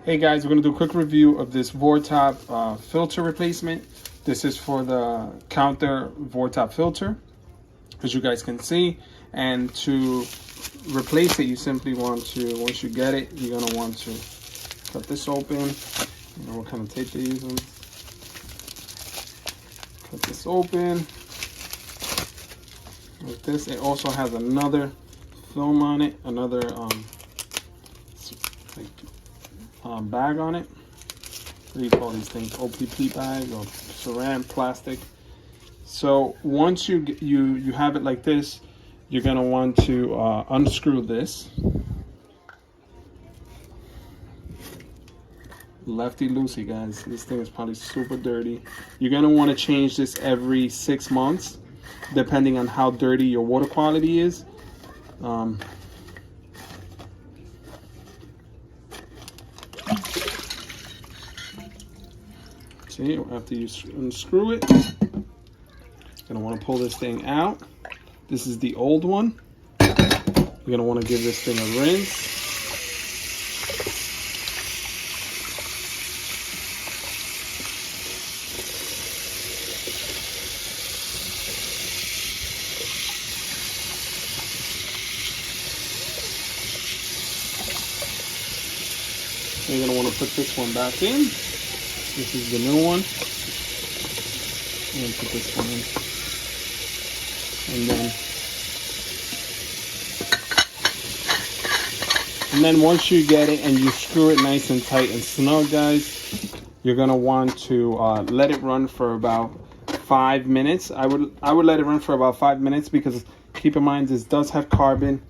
Hey guys, we're going to do a quick review of this Vortopt filter replacement. This is for the counter Vortopt filter, as you guys can see. And to replace it, you simply want to, once you get it, you're going to want to cut this open. You know what kind of tape they're using. Cut this open like this. It also has another film on it, another bag on it. What do you call these things? OPP bag or saran plastic. So once you have it like this, you're gonna want to unscrew this. Lefty loosey, guys. This thing is probably super dirty. You're gonna want to change this every 6 months, depending on how dirty your water quality is. See, after you unscrew it, you're gonna want to pull this thing out. This is the old one. You're gonna want to give this thing a rinse. You're gonna want to put this one back in. This is the new one. I'm gonna put this one in. And then once you get it and you screw it nice and tight and snug, guys, you're gonna want to let it run for about 5 minutes. I would let it run for about 5 minutes, because keep in mind this does have carbon,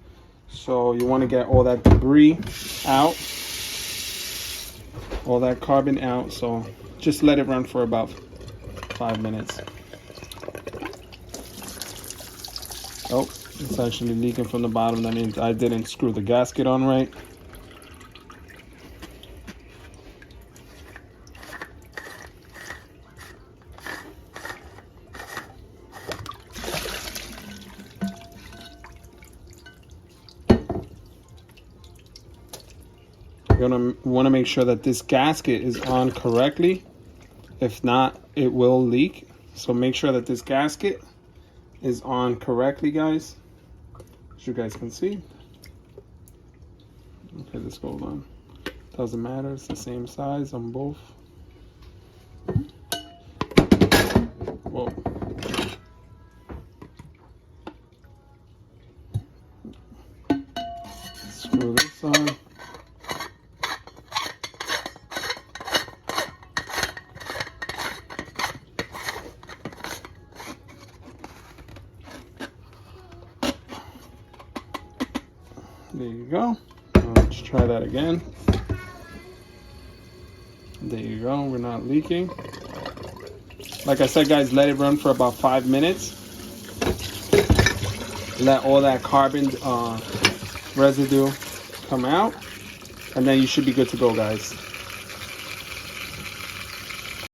so you want to get all that debris out. All that carbon out, so just let it run for about 5 minutes. Oh, it's actually leaking from the bottom. That means I didn't screw the gasket on right. You're gonna want to make sure that this gasket is on correctly. If not, it will leak. So make sure that this gasket is on correctly, guys. As you guys can see. Okay, this goes on. Doesn't matter, it's the same size on both. Whoa. Screw this on. There you go. Let's try that again. There you go. We're not leaking. Like I said, guys, let it run for about 5 minutes. Let all that carbon residue come out, and then you should be good to go, guys.